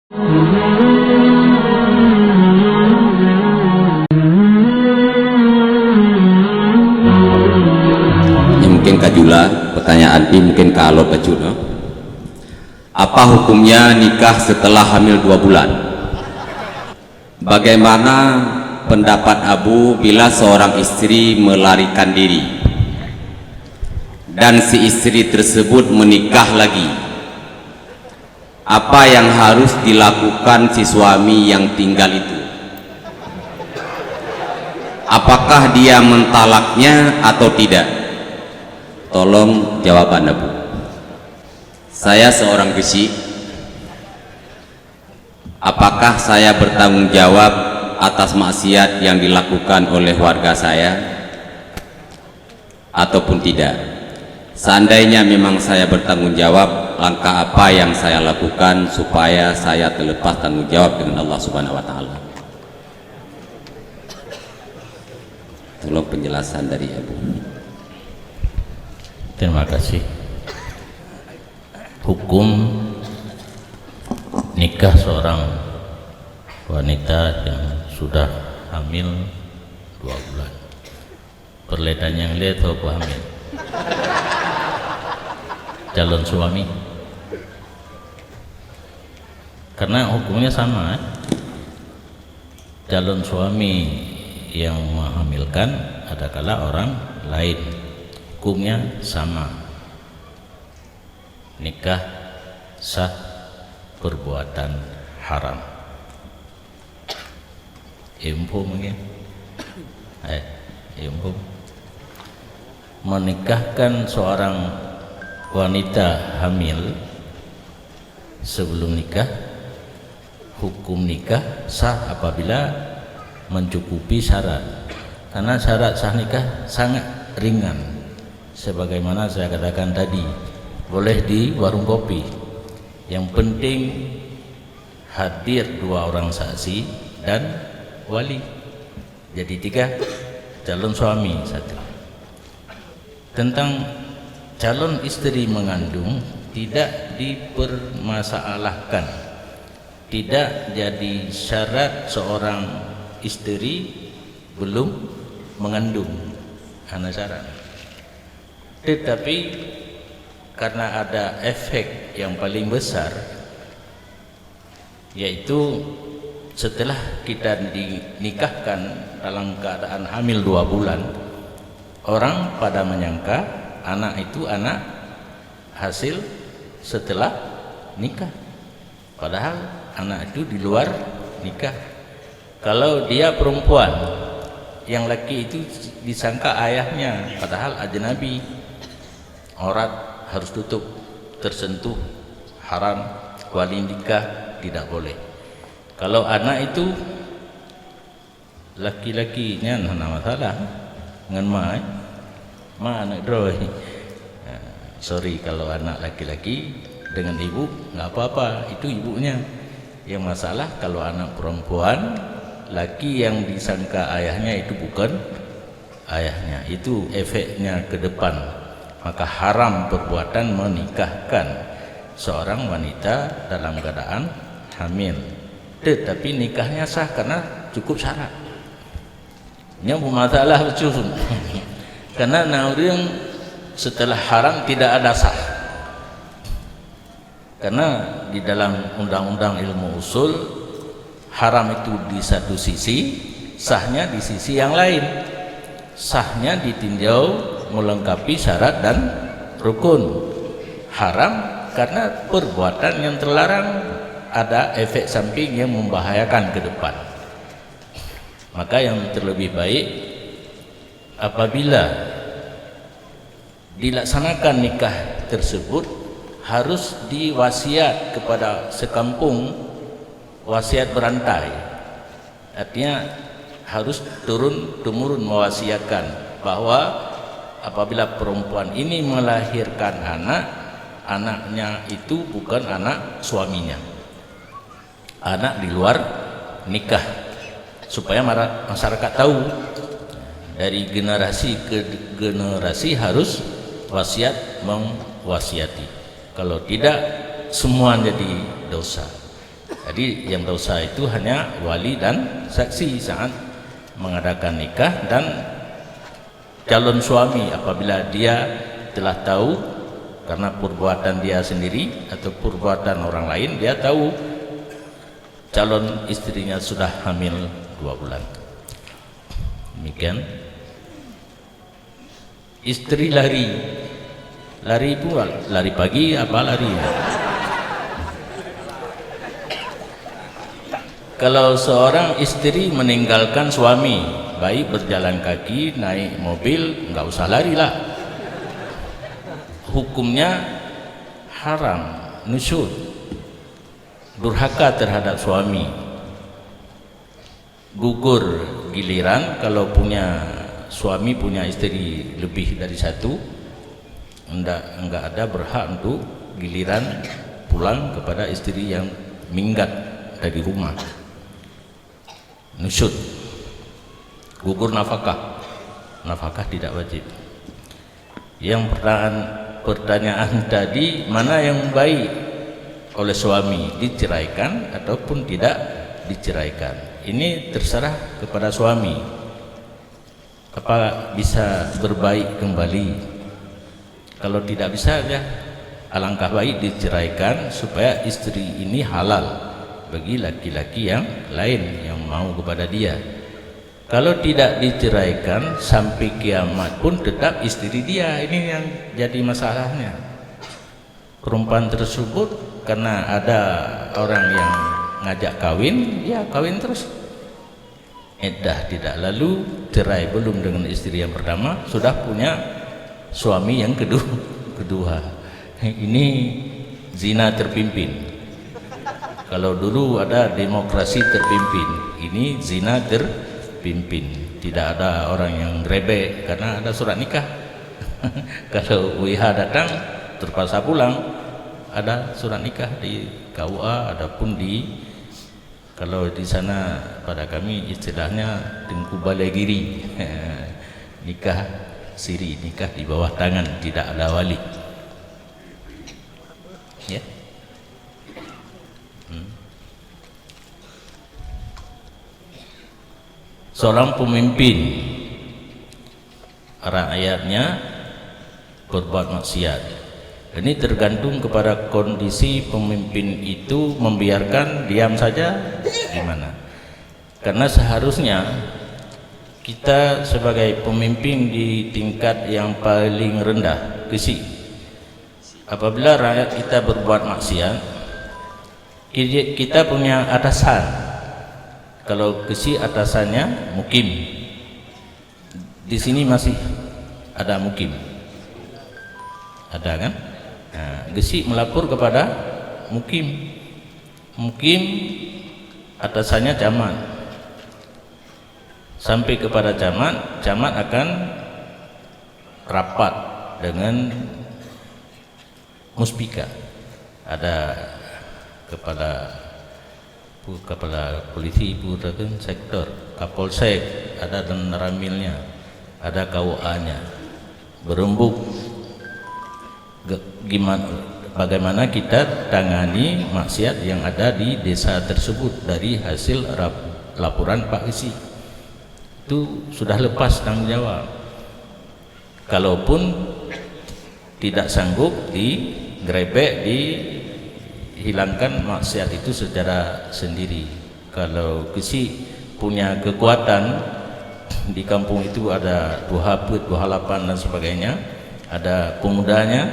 Ini mungkin kajula pertanyaan ini mungkin kalau kajula, apa hukumnya nikah setelah hamil 2 bulan? Bagaimana pendapat Abu bila seorang istri melarikan diri dan si istri tersebut menikah lagi? Apa yang harus dilakukan si suami yang tinggal itu? Apakah dia mentalaknya atau tidak? Tolong jawaban Abu. Saya seorang gesi. Apakah saya bertanggung jawab atas maksiat yang dilakukan oleh warga saya ataupun tidak? Seandainya memang saya bertanggung jawab, langkah apa yang saya lakukan supaya saya terlepas tanggung jawab dengan Allah Subhanahu wa taala? Tolong penjelasan dari Abu. Terima kasih. Hukum nikah seorang wanita yang sudah hamil 2 bulan. Perledanya yang lihat atau hamil? Calon suami. Karena hukumnya sama. Calon suami yang menghamilkan adalah orang lain, hukumnya sama. Nikah sah, perbuatan haram. Info mungkin info menikahkan seorang wanita hamil sebelum nikah, hukum nikah sah apabila mencukupi syarat. Karena syarat sah nikah sangat ringan, sebagaimana saya katakan tadi, boleh di warung kopi, yang penting hadir 2 orang saksi dan wali, jadi 3, calon suami 1. Tentang calon istri mengandung tidak dipermasalahkan, tidak jadi syarat seorang istri belum mengandung anak syarat. Tetapi karena ada efek yang paling besar, yaitu setelah kita dinikahkan dalam keadaan hamil 2 bulan, orang pada menyangka anak itu anak hasil setelah nikah, padahal anak itu di luar nikah. Kalau dia perempuan, yang laki itu disangka ayahnya, padahal ajnabi, aurat harus tutup, tersentuh haram, wali nikah tidak boleh. Kalau anak itu laki-lakinya tidak masalah dengan ma anak droy. Sorry, kalau anak laki-laki dengan ibu nggak apa-apa, itu ibunya. Yang masalah kalau anak perempuan, laki yang disangka ayahnya itu bukan ayahnya, itu efeknya ke depan. Maka haram perbuatan menikahkan seorang wanita dalam keadaan hamil. Tetapi nikahnya sah karena cukup syarat. Ini masalah betul. Karena naudin setelah haram tidak ada sah. Karena di dalam undang-undang ilmu usul, haram itu di satu sisi, sahnya di sisi yang lain. Sahnya ditinjau melengkapi syarat dan rukun. Haram karena perbuatan yang terlarang, ada efek samping yang membahayakan ke depan. Maka yang terlebih baik apabila dilaksanakan nikah tersebut harus diwasiat kepada sekampung, wasiat berantai. Artinya harus turun-temurun mewasiatkan bahwa apabila perempuan ini melahirkan anak, anaknya itu bukan anak suaminya, anak di luar nikah, supaya masyarakat tahu. Dari generasi ke generasi harus wasiat mewasiati. Kalau tidak, semua jadi dosa. Jadi yang dosa itu hanya wali dan saksi saat mengadakan nikah, dan calon suami apabila dia telah tahu karena perbuatan dia sendiri atau perbuatan orang lain, dia tahu calon istrinya sudah hamil 2 bulan. Demikian. Istri lari pun lari pagi apa lari? Kalau seorang istri meninggalkan suami, baik berjalan kaki, naik mobil, nggak usah lari lah. Hukumnya haram, nusyud, durhaka terhadap suami, gugur giliran. Kalau punya suami punya istri lebih dari satu, enggak ada berhak untuk giliran pulang kepada istri yang minggat dari rumah. Nusyud, gugur nafkah tidak wajib. Yang pertanyaan tadi, mana yang baik oleh suami, diceraikan ataupun tidak diceraikan? Ini terserah kepada suami. Apa bisa berbaik kembali? Kalau tidak bisa, ya alangkah baik diceraikan supaya istri ini halal bagi laki-laki yang lain yang mau kepada dia. Kalau tidak diceraikan sampai kiamat pun tetap istri dia. Ini yang jadi masalahnya. Perempuan tersebut karena ada orang yang ngajak kawin, ya kawin terus. Iddah tidak lalu, cerai belum dengan istri yang pertama, sudah punya suami yang kedua. Ini zina terpimpin. Kalau dulu ada demokrasi terpimpin, ini zina terpimpin. Tidak ada orang yang grebek karena ada surat nikah. Kalau WH datang terpaksa pulang, ada surat nikah di KUA, adapun di, kalau di sana pada kami istilahnya tengku balegiri, nikah siri, nikah di bawah tangan, tidak ada wali. Ya. Seorang pemimpin, rakyatnya berbuat maksiat. Ini tergantung kepada kondisi pemimpin itu membiarkan diam saja gimana. Karena seharusnya kita sebagai pemimpin di tingkat yang paling rendah, kesi, apabila rakyat kita berbuat maksiat, kita punya atasan. Kalau kesi atasannya mukim, di sini masih ada mukim, ada kan? Nah, gesi melapor kepada mukim, atasannya camat, sampai kepada camat akan rapat dengan muspika, ada kepala polisi, sektor, kapolsek, ada dan ramilnya, ada KUA-nya, berembuk bagaimana kita tangani maksiat yang ada di desa tersebut dari hasil laporan Pak Isi. Itu sudah lepas tanggung jawab. Kalaupun tidak sanggup, digrebek, dihilangkan maksiat itu secara sendiri. Kalau Kesi punya kekuatan, di kampung itu ada 2 lapan dan sebagainya, ada pemudanya,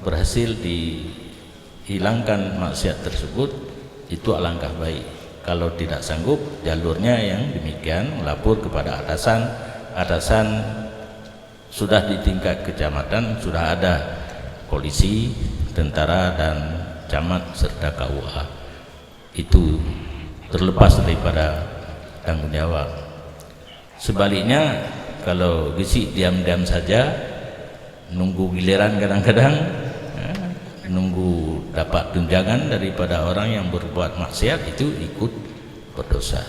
berhasil dihilangkan maksiat tersebut, itu alangkah baik. Kalau tidak sanggup, jalurnya yang demikian, melapor kepada atasan sudah di tingkat kecamatan, sudah ada polisi, tentara dan camat serta KUA. Itu terlepas daripada tanggung jawab. Sebaliknya, kalau Gesi diam-diam saja, nunggu giliran, kadang-kadang nunggu dapat tunjangan daripada orang yang berbuat maksiat, itu ikut berdosa.